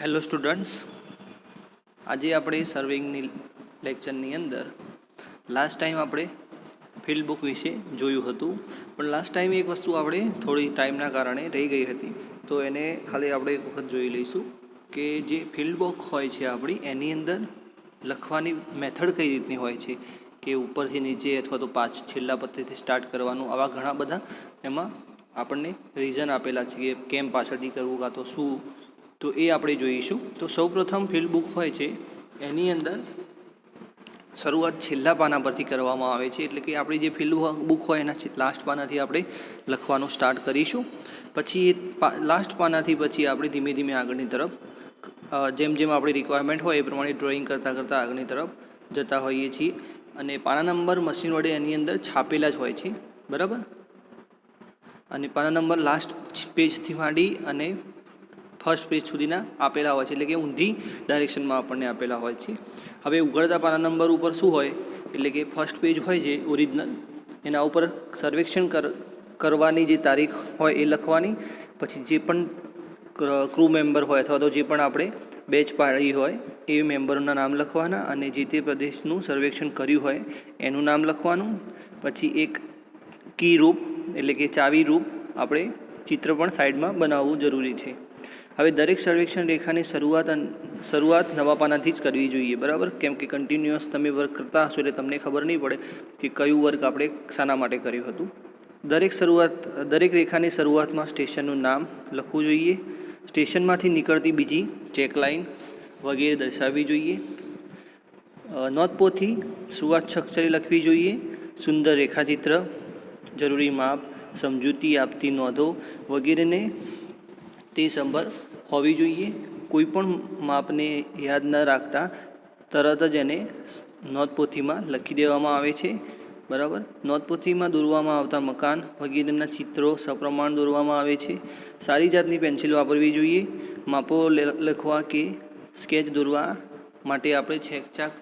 Hello students, આજે આપણે સર્વેઇંગની લેક્ચરની અંદર લાસ્ટ ટાઈમ આપણે ફિલ્ડ બુક વિશે જોયું હતું, પણ લાસ્ટ ટાઈમ એક વસ્તુ આપણે થોડી ટાઈમના કારણે રહી ગઈ હતી, તો એને ખાલી આપણે એક વખત જોઈ લઈશું કે જે ફિલ્ડ બુક હોય છે આપણી, એની અંદર લખવાની મેથડ કઈ રીતની હોય છે, કે ઉપરથી નીચે અથવા તો છેલ્લા પત્તીથી સ્ટાર્ટ કરવાનું, આવા ઘણા બધા એમાં આપણને રીઝન આપેલા છે કે કેમ પાછળથી કરવું કાં તો શું, તો એ આપણે જોઈશું. તો સૌપ્રથમ ફિલ્ડ બુક હોય છે એની અંદર શરૂઆત છેલ્લા પાના પરથી કરવામાં આવે છે, એટલે કે આપણી જે ફિલ્ડ બુક હોય એના લાસ્ટ પાનાથી આપણે લખવાનું સ્ટાર્ટ કરીશું. પછી એ લાસ્ટ પાનાથી પછી આપણે ધીમે ધીમે આગળની તરફ જેમ જેમ આપણી રિક્વાયરમેન્ટ હોય એ પ્રમાણે ડ્રોઈંગ કરતાં કરતાં આગળની તરફ જતા હોઈએ છીએ. અને પાના નંબર મશીન વડે એની અંદર છાપેલા જ હોય છે, બરાબર. અને પાના નંબર લાસ્ટ પેજથી માંડી અને ફર્સ્ટ પેજ સુધીના આપેલા હોય છે, એટલે કે ઊંધી ડાયરેક્શનમાં આપણને આપેલા હોય છે. હવે ઉઘડતા પાના નંબર ઉપર શું હોય, એટલે કે ફર્સ્ટ પેજ હોય છે ઓરિજિનલ, એના ઉપર સર્વેક્ષણ કરવાની જે તારીખ હોય એ લખવાની. પછી જે પણ ક્રૂ મેમ્બર હોય અથવા તો જે પણ આપણે બેચ પાડી હોય એ મેમ્બરોના નામ લખવાના, અને જે તે પ્રદેશનું સર્વેક્ષણ કર્યું હોય એનું નામ લખવાનું. પછી એક કી રૂપ એટલે કે ચાવી રૂપ આપણે ચિત્ર પણ સાઈડમાં બનાવવું જરૂરી છે. હવે દરેક સર્વેક્ષણ રેખાની શરૂઆત નવા પાનાથી જ કરવી જોઈએ, બરાબર. કેમ કે કન્ટિન્યુઅસ તમે વર્ક કરતા હશો એટલે તમને ખબર નહીં પડે કે કયું વર્ક આપણે શાના માટે કર્યું હતું. દરેક રેખાની શરૂઆતમાં સ્ટેશનનું નામ લખવું જોઈએ. સ્ટેશનમાંથી નીકળતી બીજી ચેકલાઇન વગેરે દર્શાવવી જોઈએ. નોંધપોથી સુવાચ્યાક્ષરે લખવી જોઈએ. સુંદર રેખાચિત્ર, જરૂરી માપ, સમજૂતી આપતી નોંધો વગેરેને તે સંભાળ હોવી જોઈએ. કોઈપણ માપને યાદ ન રાખતા તરત જ એને નોંધપોથીમાં લખી દેવામાં આવે છે, બરાબર. નોંધપોથીમાં દોરવામાં આવતા મકાન વગેરેના ચિત્રો સપ્રમાણ દોરવામાં આવે છે. સારી જાતની પેન્સિલ વાપરવી જોઈએ. માપો લખવા કે સ્કેચ દોરવા માટે આપણે છેકછાક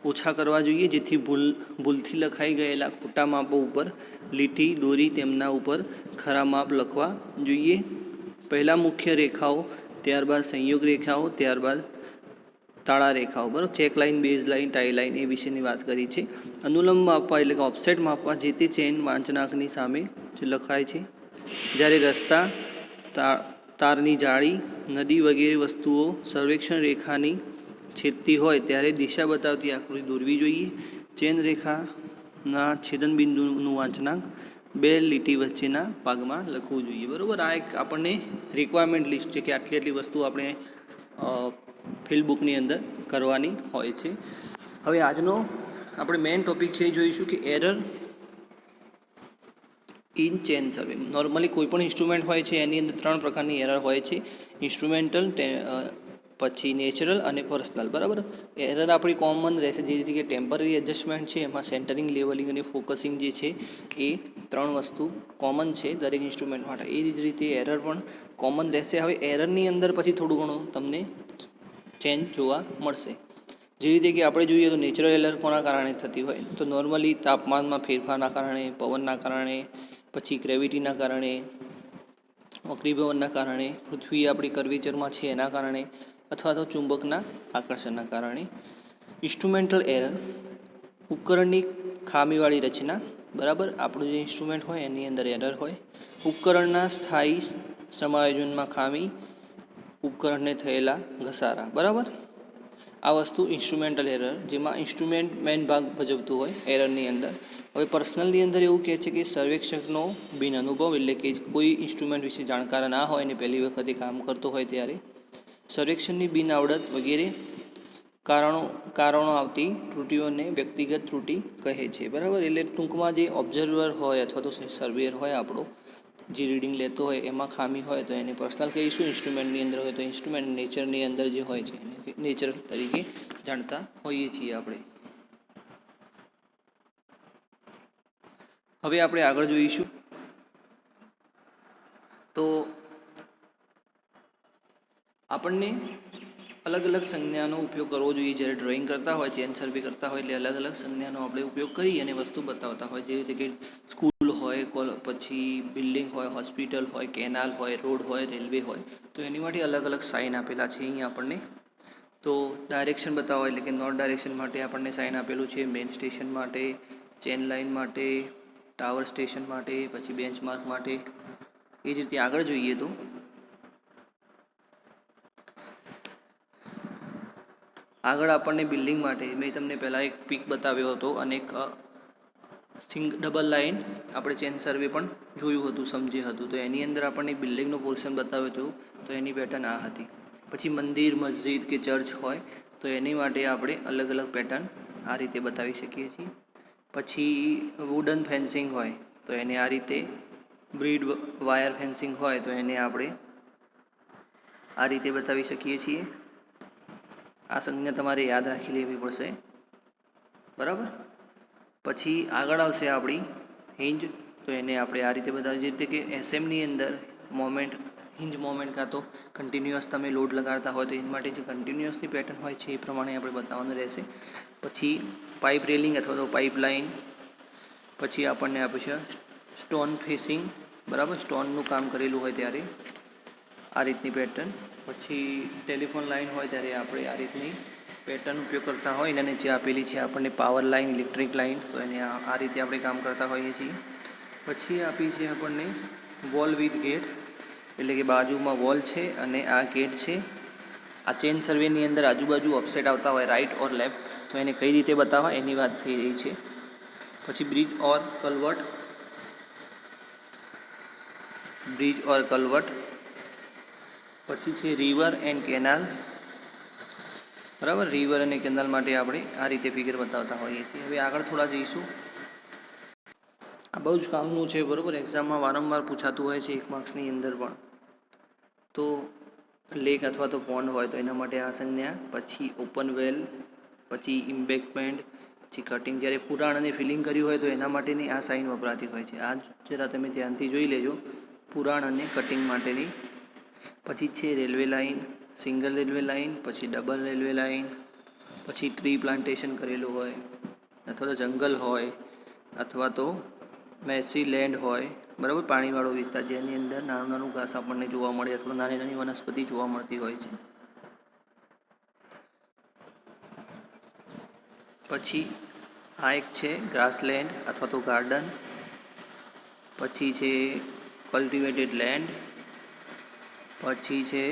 ઓછા કરવા જોઈએ, જેથી ભૂલથી લખાઈ ગયેલા ખોટા માપો ઉપર લીટી દોરી તેમના ઉપર ખરા માપ લખવા જોઈએ. પહેલાં મુખ્ય રેખાઓ, ત્યારબાદ સંયોગ રેખાઓ, ત્યારબાદ તાળા રેખાઓ, બરાબર. Check line, base line, tie line એ વિશેની વાત કરી છે. અનુલંબ માપવા એટલે કે ઓફસેટ માપવા જે તે ચેન વાંચનાંકની સામે લખાય છે. જ્યારે રસ્તા, તારની જાળી, નદી વગેરે વસ્તુઓ સર્વેક્ષણ રેખાની છેદતી હોય ત્યારે દિશા બતાવતી આકૃતિ દોરવી જોઈએ. ચેન રેખાના છેદનબિંદુનું વાંચનાંક બે લીટી વચ્ચેના ભાગમાં લખવું જોઈએ, બરાબર. આ એક આપણને રિક્વાયરમેન્ટ લિસ્ટ છે કે આટલી આટલી વસ્તુ આપણે ફિલ્ડ બુકની અંદર કરવાની હોય છે. હવે આજનો આપણે મેઇન ટોપિક છે એ જોઈશું કે error in chain survey. Normally કોઈ પણ ઇન્સ્ટ્રુમેન્ટ હોય છે એની અંદર ત્રણ પ્રકારની એરર હોય છે: ઇન્સ્ટ્રુમેન્ટલ, પછી નેચરલ અને પર્સનલ, બરાબર. એરર આપણી કોમન રહેશે, જે રીતે કે ટેમ્પરરી એડજસ્ટમેન્ટ છે, એમાં સેન્ટરિંગ, લેવલિંગ અને ફોકસિંગ જે છે એ ત્રણ વસ્તુ કોમન છે દરેક ઇન્સ્ટ્રુમેન્ટ માટે. એ જ રીતે એરર પણ કોમન રહેશે. હવે એરરની અંદર પછી થોડું ઘણું તમને ચેન્જ જોવા મળશે. જે રીતે કે આપણે જોઈએ તો નેચરલ એરર કોના કારણે થતી હોય, તો નોર્મલી તાપમાનમાં ફેરફારના કારણે, પવનના કારણે, પછી ગ્રેવિટીના કારણે, વક્રીભવનના કારણે, પૃથ્વી આપણી કર્વેચરમાં છે એના કારણે, અથવા તો ચુંબકના આકર્ષણના કારણે. ઇન્સ્ટ્રુમેન્ટલ એરર, ઉપકરણની ખામીવાળી રચના, બરાબર. આપણું જે ઇન્સ્ટ્રુમેન્ટ હોય એની અંદર એરર હોય. ઉપકરણના સ્થાયી સમાયોજનમાં ખામી, ઉપકરણને થયેલા ઘસારા, બરાબર. આ વસ્તુ ઇન્સ્ટ્રુમેન્ટલ એરર, જેમાં ઇન્સ્ટ્રુમેન્ટ મેઇન ભાગ ભજવતું હોય એરરની અંદર. હવે પર્સનલની અંદર એવું કહે છે કે સર્વેક્ષકનો બિન અનુભવ, એટલે કે કોઈ ઇન્સ્ટ્રુમેન્ટ વિશે જાણકાર ના હોય અને પહેલી વખતે કામ કરતો હોય ત્યારે સર્વેક્ષણની બિન આવડત વગેરે કારણો આવતી ત્રુટીઓને વ્યક્તિગત ત્રુટી કહે છે, બરાબર. એટલે ટૂંકમાં જે ઓબ્ઝર્વર હોય અથવા તો સર્વેયર હોય આપણો, જે રીડિંગ લેતો હોય એમાં ખામી હોય તો એને પર્સનલ કહીશું. ઇન્સ્ટ્રુમેન્ટની અંદર હોય તો ઇન્સ્ટ્રુમેન્ટ, નેચરની અંદર જે હોય છે એને નેચર તરીકે જાણતા હોઈએ છીએ આપણે. હવે આપણે આગળ જોઈશું તો આપણને અલગ અલગ સંજ્ઞાનો ઉપયોગ કરવો જોઈએ. જ્યારે ડ્રોઈંગ કરતા હોય, ચેન સર્વે કરતા હોય એટલે અલગ અલગ સંજ્ઞાનો આપણે ઉપયોગ કરી અને વસ્તુ બતાવતા હોય. જે રીતે કે સ્કૂલ પુલ હોય, પછી બિલ્ડિંગ હોય, હોસ્પિટલ હોય, કેનાલ હોય, રોડ હોય, રેલવે હોય, તો એની માટે અલગ અલગ સાઇન આપેલા છે અહીં આપણને. તો ડાયરેક્શન બતાવો એટલે કે નોર્થ ડાયરેક્શન માટે આપણને સાઇન આપેલું છે, મેઇન સ્ટેશન માટે, ચેન લાઇન માટે, ટાવર સ્ટેશન માટે, પછી બેન્ચમાર્ક માટે. એ જ રીતે આગળ જોઈએ તો આગળ આપણને બિલ્ડિંગ માટે મેં તમને પહેલાં એક પિક બતાવ્યો હતો અને એક ડબલ લાઇન આપણે ચેન સર્વે પણ જોયું હતું, સમજ્યું હતું. તો એની અંદર આપણને બિલ્ડિંગનું પોર્શન બતાવ્યું હતું, તો એની પેટર્ન આ હતી. પછી મંદિર, મસ્જિદ કે ચર્ચ હોય તો એની માટે આપણે અલગ અલગ પેટર્ન આ રીતે બતાવી શકીએ છીએ. પછી વુડન ફેન્સિંગ હોય તો એને આ રીતે, બ્રીડ વાયર ફેન્સિંગ હોય તો એને આપણે આ રીતે બતાવી શકીએ છીએ. આ સંજ્ઞા તમારે યાદ રાખી લેવી પડશે, બરાબર. પછી આગળ આવશે આપણી હિંજ, તો એને આપણે આ રીતે બતાવીએ, જે રીતે કે એસએમની અંદર મોમેન્ટ, હિંજ મોમેન્ટ કાં તો કન્ટિન્યુઅસ તમે લોડ લગાડતા હોય તો એના માટે જે કન્ટિન્યુઅસની પેટર્ન હોય છે એ પ્રમાણે આપણે બતાવવાનું રહેશે. પછી પાઇપ રેલિંગ અથવા તો પાઇપ લાઇન, પછી આપણને આપે છે સ્ટોન ફેસિંગ, બરાબર, સ્ટોનનું કામ કરેલું હોય ત્યારે આ રીતની પેટર્ન. પછી ટેલિફોન લાઇન હોય ત્યારે આપણે આ રીતની પેટર્ન ઉપયોગ કરતા હોય અને જે આપેલી છે આપણને પાવર લાઇન, ઇલેક્ટ્રિક લાઇન, તો એને આ રીતે આપણે કામ કરતા હોઈએ છીએ. પછી આપી છે આપણને વોલ વિથ ગેટ, એટલે કે બાજુમાં વોલ છે અને આ ગેટ છે. આ ચેન સર્વેની અંદર આજુબાજુ અપસેટ આવતા હોય રાઇટ ઓર લેફ્ટ, તો એને કઈ રીતે બતાવવા એની વાત થઈ રહી છે. પછી બ્રિજ ઓર કલવર્ટ, પછી છે રિવર એન્ડ કેનાલ, બરાબર. રિવર અને કેનાલ માટે આપણે આ રીતે ફિગર બતાવતા હોઈએ છીએ. હવે આગળ થોડા જઈશું. આ બહુ જ કામનું છે, બરાબર, એક્ઝામમાં વારંવાર પૂછાતું હોય છે 1 માર્ક્સની અંદર પણ. તો લેક અથવા તો પોન્ડ હોય તો એના માટે આ સંજ્ઞા, પછી ઓપન વેલ, પછી ઇમ્બેકમેન્ટ, પછી કટિંગ. જ્યારે પુરાણ અને ફિલિંગ કર્યું હોય તો એના માટેની આ સાઇન વપરાતી હોય છે. આ જરા તમે ધ્યાનથી જોઈ લેજો, પુરાણ અને કટિંગ માટેની. પછી છે railway line, single railway line, પછી ડબલ રેલવે લાઇન, પછી ટ્રી પ્લાન્ટેશન કરેલું હોય અથવા તો જંગલ હોય અથવા તો મેસી લેન્ડ હોય, બરાબર, પાણીવાળો વિસ્તાર જેની અંદર નાનું નાનું ઘાસ આપણને જોવા મળે અથવા નાની નાની વનસ્પતિ જોવા મળતી હોય છે. પછી આ એક છે ગ્રાસલેન્ડ અથવા તો ગાર્ડન. પછી છે કલ્ટિવેટેડ લેન્ડ, પછી છે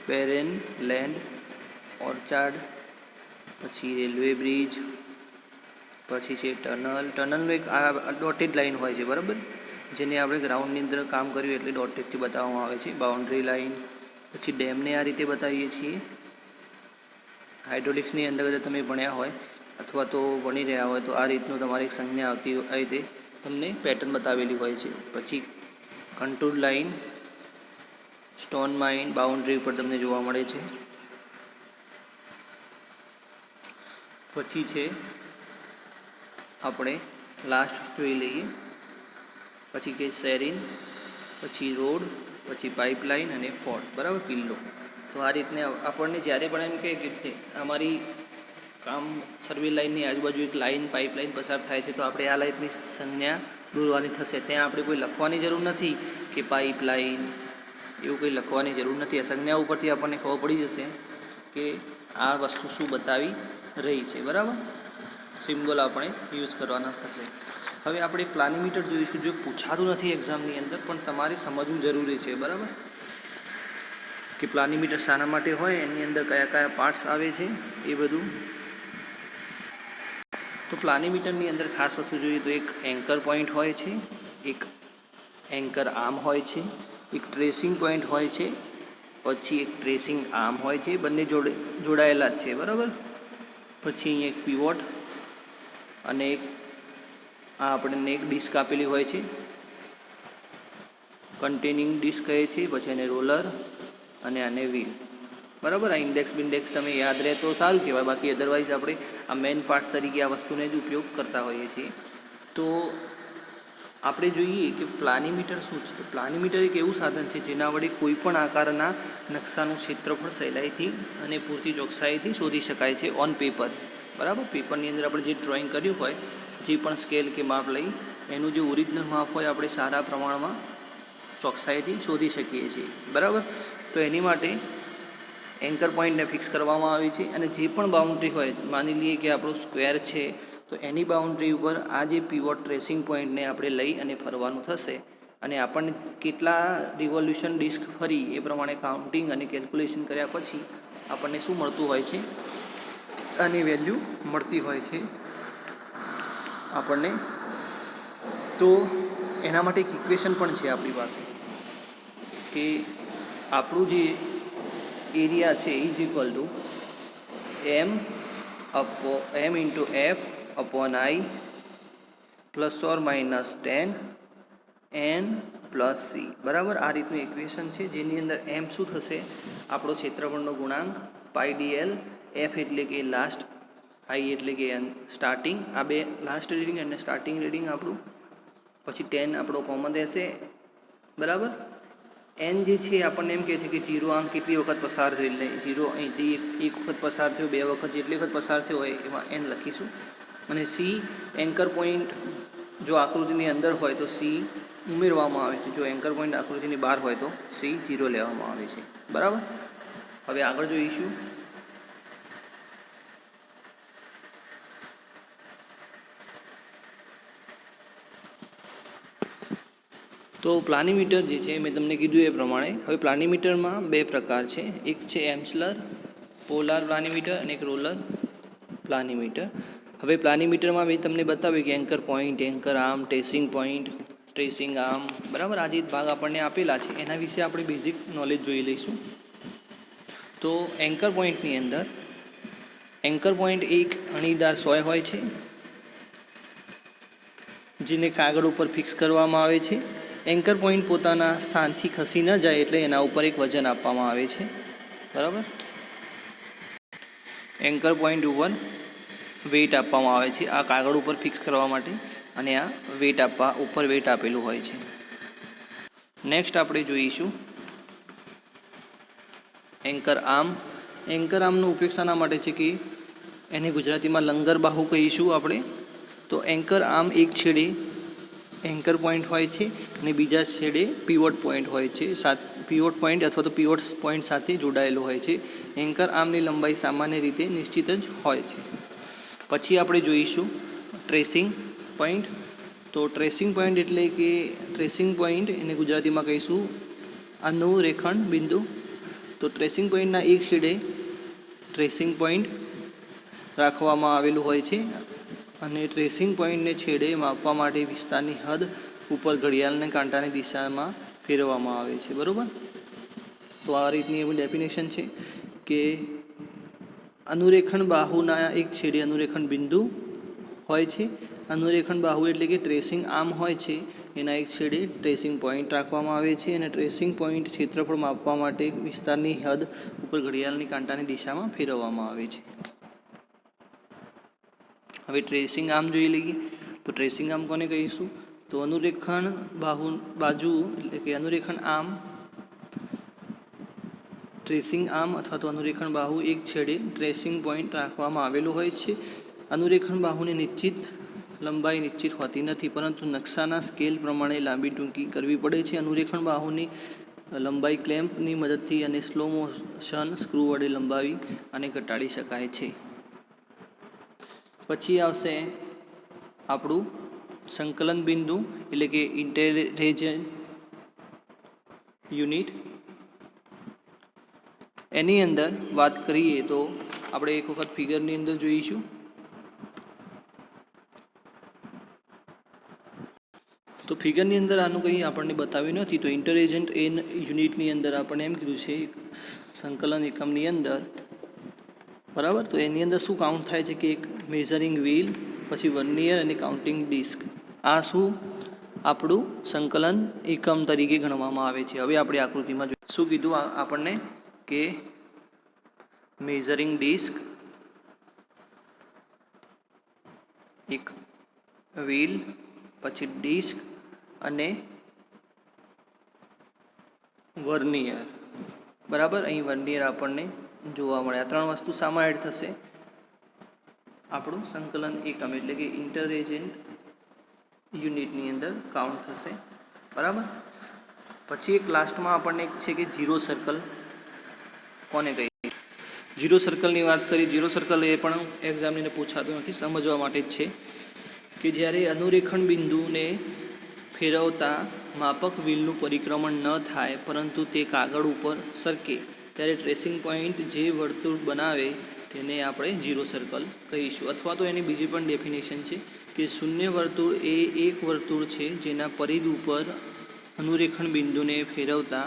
બેરેન લેન્ડ, ઓર્ચાર્ડ, પછી રેલવે બ્રિજ, પછી છે ટનલનું એક આ ડોટેડ લાઇન હોય છે, બરાબર, જેને આપણે ગ્રાઉન્ડની અંદર કામ કર્યું એટલે ડોટેડથી બતાવવામાં આવે છે. Boundary line. પછી ડેમને આ રીતે બતાવીએ છીએ. હાઇડ્રોલિક્સની અંદર તમે ભણ્યા હોય અથવા તો ભણી રહ્યા હોય તો આ રીતનું તમારી એક સંજ્ઞા આવતી આ રીતે તમને પેટર્ન બતાવેલી હોય છે. પછી contour line, stone mine boundary ઉપર તમને જોવા મળે છે. પછી છે આપણે લાસ્ટ જોઈ લઈએ, પછી કે સેરિન, પછી રોડ, પછી પાઇપલાઇન અને ફોર્ટ, બરાબર, કિલ્લો. તો આ રીતને આપણને જ્યારે પણ એમ કે અમારી કામ સર્વે લાઇનની આજુબાજુ એક લાઇન પાઇપલાઇન પસાર થાય છે તો આપણે આ લાઇનની સંજ્ઞા દોરવાની થશે. ત્યાં આપણે કોઈ લખવાની જરૂર નથી કે પાઇપલાઇન, એવું કંઈ લખવાની જરૂર નથી. આ સંજ્ઞા ઉપરથી આપણને ખબર પડી જશે કે આ વસ્તુ શું બતાવી રહી છે, બરાબર. સિમ્બોલ આપણે યુઝ કરવાના થશે. હવે આપણે પ્લાનિમીટર જોઈશું. જો પૂછાતું નથી એક્ઝામની અંદર પણ તમારે સમજવું જરૂરી છે, બરાબર, કે પ્લાનિમીટર શાના માટે હોય, એની અંદર કયા કયા પાર્ટ્સ આવે છે એ બધું. તો પ્લાનિમીટરની અંદર ખાસ વસ્તુ જોઈએ તો એક એન્કર પોઈન્ટ હોય છે, એક એન્કર આર્મ હોય છે, એક ટ્રેસિંગ પોઈન્ટ હોય છે, પછી એક ટ્રેસિંગ આર્મ હોય છે, બંને જોડાયેલા જ છે, બરાબર. પછી અહીંયા એક પીવોટ અને એક આ આપણને એક ડિસ્ક આપેલી હોય છે, કન્ટેનિંગ ડિસ્ક કહે છે. પછી એને રોલર અને આને વ્હીલ, બરાબર. આ ઇન્ડેક્સ બિન્ડેક્સ તમે યાદ રહે તો સારું કહેવાય, બાકી અદરવાઇઝ આપણે આ મેઇન પાર્ટ તરીકે આ વસ્તુને જ ઉપયોગ કરતા હોઈએ છીએ. તો આપણે જોઈએ કે પ્લાનિમીટર શું છે. તો પ્લાનિમીટર એક એવું સાધન છે જેના વડે કોઈ પણ આકારના નકશાનું ક્ષેત્રફળ સહેલાઈથી અને પૂરતી ચોકસાઈથી શોધી શકાય છે ઓન પેપર, બરાબર. પેપરની અંદર આપણે જે ડ્રોઈંગ કર્યું હોય, જે પણ સ્કેલ કે માપ લઈ એનું જે ઓરિજિનલ માપ હોય આપણે સારા પ્રમાણમાં ચોકસાઈથી શોધી શકીએ છીએ, બરાબર. તો એની માટે એન્કર પોઈન્ટને ફિક્સ કરવામાં આવે છે અને જે પણ બાઉન્ડ્રી હોય, માની લઈએ કે આપણું સ્ક્વેર છે, તો એની બાઉન્ડ્રી ઉપર આ જે પીવોટ ટ્રેસિંગ પોઈન્ટને આપણે લઈ અને ફરવાનું થશે અને આપણને કેટલા રિવોલ્યુશન ડિસ્ક ફરી એ પ્રમાણે કાઉન્ટિંગ અને કેલ્ક્યુલેશન કર્યા પછી આપણને શું મળતું હોય છે, આની વેલ્યુ મળતી હોય છે આપણને. તો એના માટે એક ઇક્વેશન પણ છે આપણી પાસે કે આપણું જે એરિયા છે is equal to M into F upon I plus or minus 10 N plus C, બરાબર. આ રીતનું ઇક્વેશન છે જેની અંદર એમ શું થશે, આપણો ક્ષેત્રફળનો ગુણાંક પાઈ ડીએલ, એફ એટલે કે લાસ્ટ, આઈ એટલે કે સ્ટાર્ટિંગ, આ બે લાસ્ટ રીડિંગ અને સ્ટાર્ટિંગ રીડિંગ આપણું, પછી 10 આપણો કોમન રહેશે, બરાબર. એન જે છે આપણને એમ કહે છે કે 0 આમ કેટલી વખત પસાર થયો, એટલે 0 અહીંથી એક વખત પસાર થયો, 2 વખત, જેટલી વખત પસાર થયો હોય એમાં એન લખીશું. અને સી એન્કર પોઈન્ટ જો આકૃતિની અંદર હોય તો સી ઉમેરવામાં આવે છે, જો એન્કર પોઈન્ટ આકૃતિની બહાર હોય તો સી 0 લેવામાં આવે છે, બરાબર. હવે આગળ જોઈશું. તો પ્લાનીમીટર જે છે મેં તમને કીધું એ પ્રમાણે, હવે પ્લાનીમીટરમાં બે પ્રકાર છે, એક છે એમ્સલર પોલાર પ્લાનીમીટર અને એક રોલર પ્લાનીમીટર. હવે પ્લાનીમીટરમાં મેં તમને બતાવ્યું કે anchor point, anchor arm, tracing point, tracing arm, બરાબર. આ જે ભાગ આપણને આપેલા છે એના વિશે આપણે બેઝિક નોલેજ જોઈ લઈશું. તો એન્કર પોઈન્ટની અંદર એન્કર પોઈન્ટ એક અણીદાર સોય હોય છે જેને કાગળ ઉપર ફિક્સ કરવામાં આવે છે. એન્કર પોઈન્ટ પોતાના સ્થાનથી ખસી ન જાય એટલે એના ઉપર એક વજન આપવામાં આવે છે, બરાબર. એન્કર પોઈન્ટ ઉપર વેઇટ આપવામાં આવે છે આ કાગળ ઉપર ફિક્સ કરવા માટે, અને આ વેઇટ ઉપર વેઇટ આપેલું હોય છે. નેક્સ્ટ આપણે જોઈશું એન્કર આર્મ. એન્કર આર્મનો ઉપયોગ શાના માટે છે કે એને ગુજરાતીમાં લંગર બાહુ કહીશું આપણે. તો એન્કર આર્મ એક છેડે એન્કર પોઈન્ટ હોય છે અને બીજા છેડે પીવોટ પોઈન્ટ હોય છે, પીવોટ પોઈન્ટ અથવા તો પીવોટ પોઈન્ટ સાથે જોડાયેલું હોય છે. એન્કર આર્મની લંબાઈ સામાન્ય રીતે નિશ્ચિત જ હોય છે. પછી આપણે જોઈશું ટ્રેસિંગ પોઈન્ટ. તો ટ્રેસિંગ પોઈન્ટ એટલે કે ટ્રેસિંગ પોઈન્ટ એને ગુજરાતીમાં કહીશું અનુરેખણ બિંદુ. તો ટ્રેસિંગ પોઈન્ટના એક છેડે ટ્રેસિંગ પોઈન્ટ રાખવામાં આવેલું હોય છે અને ટ્રેસિંગ પોઈન્ટને છેડે માપવા માટે વિસ્તારની હદ ઉપર ઘડિયાળને કાંટાની દિશામાં ફેરવવામાં આવે છે, બરાબર. તો આ રીતની એવી ડેફિનેશન છે કે અનુરેખણ બાહુના એક છેડે અનુરેખણ બિંદુ હોય છે. અનુરેખણ બાહુ એટલે કે ટ્રેસિંગ આર્મ હોય છે, એના એક છેડે ટ્રેસિંગ પોઈન્ટ રાખવામાં આવે છે અને ટ્રેસિંગ પોઈન્ટ ક્ષેત્રફળ માપવા માટે વિસ્તારની હદ ઉપર ઘડિયાળની કાંટાની દિશામાં ફેરવવામાં આવે છે. હવે ટ્રેસિંગ આર્મ જોઈ લઈએ. તો ટ્રેસિંગ આર્મ કોને કહીશું, તો અનુરેખણ બાજુ એટલે કે અનુરેખણ આર્મ, ટ્રેસિંગ આર્મ અથવા તો અનુરેખણ બાહુ એક છેડે ટ્રેસિંગ પોઈન્ટ રાખવામાં આવેલું હોય છે. અનુરેખણ બાહુની નિશ્ચિત લંબાઈ નિશ્ચિત હોતી નથી, પરંતુ નકશાના સ્કેલ પ્રમાણે લાંબી ટૂંકી કરવી પડે છે. અનુરેખણ બાહુની લંબાઈ ક્લેમ્પની મદદથી અને સ્લો મોશન સ્ક્રૂ વડે લંબાવી અને ઘટાડી શકાય છે. પછી આવશે આપણું સંકલન બિંદુ એટલે કે ઇન્ટેરેજન યુનિટ. એની અંદર વાત કરીએ તો આપણે એક વખત ફિગરની અંદર જોઈશું. તો ફિગરની અંદર આનું કંઈ આપણને બતાવ્યું નથી. તો ઇન્ટરેજન્ટ યુનિટની અંદર આપણને એમ કીધું છે સંકલન એકમની અંદર, બરાબર. તો એની અંદર શું કાઉન્ટ થાય છે કે એક મેઝરિંગ વ્હીલ, પછી વર્નિયર અને કાઉન્ટિંગ ડિસ્ક. આ શું આપણું સંકલન એકમ તરીકે ગણવામાં આવે છે. હવે આપણે આકૃતિમાં શું કીધું આપણને કે મેઝરિંગ ડિસ્ક, એક વ્હીલ, પછી ડિસ્ક અને વર્નિયર, બરાબર. અહીં વર્નિયર આપણને જોવા મળે. આ ત્રણ વસ્તુ શામાં એડ થશે, આપણું સંકલન એકમ એટલે કે ઇન્ટરેજન્ટ યુનિટની અંદર કાઉન્ટ થશે, બરાબર. પછી એક લાસ્ટમાં આપણને એક છે કે ઝીરો સર્કલ કોને કહીએ. ઝીરો સર્કલની વાત કરી. ઝીરો સર્કલ એ પણ એક્ઝામને પૂછાતું નથી, સમજવા માટે જ છે કે જ્યારે અનુરેખણ બિંદુને ફેરવતા માપક વ્હીલનું પરિક્રમણ ન થાય પરંતુ તે કાગળ ઉપર સરકે ત્યારે ટ્રેસિંગ પોઈન્ટ જે વર્તુળ બનાવે તેને આપણે ઝીરો સર્કલ કહીશું. અથવા તો એની બીજી પણ ડેફિનેશન છે કે શૂન્ય વર્તુળ એ એક વર્તુળ છે જેના પરિધ ઉપર અનુરેખણ બિંદુને ફેરવતા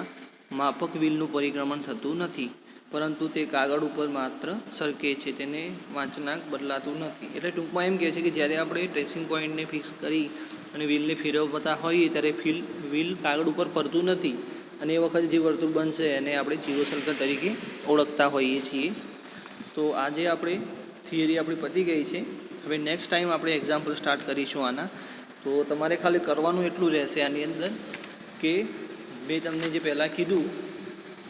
માપક વ્હીલનું પરિક્રમણ થતું નથી પરંતુ તે કાગળ ઉપર માત્ર સરકે છે, તેને વાંચનાંક બદલાતું નથી. એટલે ટૂંકમાં એમ કહે છે કે જ્યારે આપણે ટ્રેસિંગ પોઈન્ટને ફિક્સ કરી અને વ્હીલને ફેરવતા હોઈએ ત્યારે વ્હીલ કાગળ ઉપર ફરતું નથી અને એ વખતે જે વર્તુળ બનશે એને આપણે ઝીરો સર્કલ તરીકે ઓળખતા હોઈએ છીએ. તો આજે આપણે થિયરી આપણી પતી ગઈ છે. હવે નેક્સ્ટ ટાઈમ આપણે એક્ઝામ્પલ સ્ટાર્ટ કરીશું આના. તો તમારે ખાલી કરવાનું એટલું રહેશે આની અંદર કે મેં તમને જે પહેલાં કીધું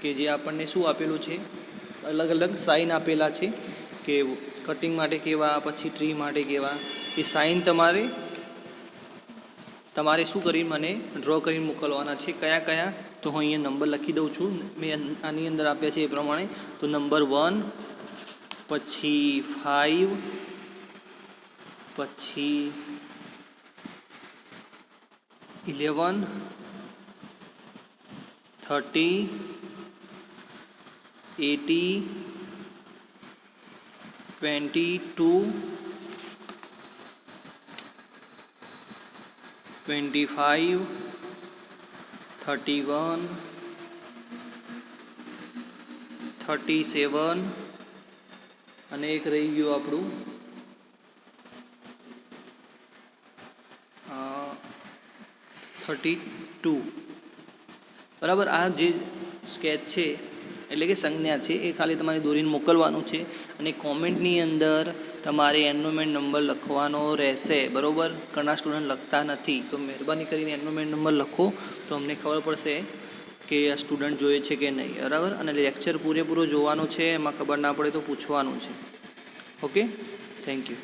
કે જે આપણને શું આપેલું છે, અલગ અલગ સાઇન આપેલા છે કે કટિંગ માટે કેવા, પછી ટ્રી માટે કેવા, એ સાઇન તમારે શું કરી મને ડ્રો કરીને મોકલવાના છે. કયા કયા તો હું અહીંયા નંબર લખી દઉં છું, મેં આની અંદર આપ્યા છે એ પ્રમાણે. તો નંબર 1, પછી 5, પછી 11, 30, 80, 22, 25, 31, 37 અને એક રહી ગયું આપણું 32, બરાબર. આ જે સ્કેચ છે એટલે કે સંજ્ઞા છે એ ખાલી તમારે દોરીને મોકલવાનું છે અને કોમેન્ટની અંદર તમારે એનરોલમેન્ટ નંબર લખવાનો રહેશે, બરાબર. ઘણા સ્ટુડન્ટ લખતા નથી, તો મહેરબાની કરીને એનરોલમેન્ટ નંબર લખો તો અમને ખબર પડશે કે આ સ્ટુડન્ટ જોઈએ છે કે નહીં, બરાબર. અને લેક્ચર પૂરેપૂરો જોવાનો છે, એમાં ખબર ના પડે તો પૂછવાનું છે. Okay, thank you.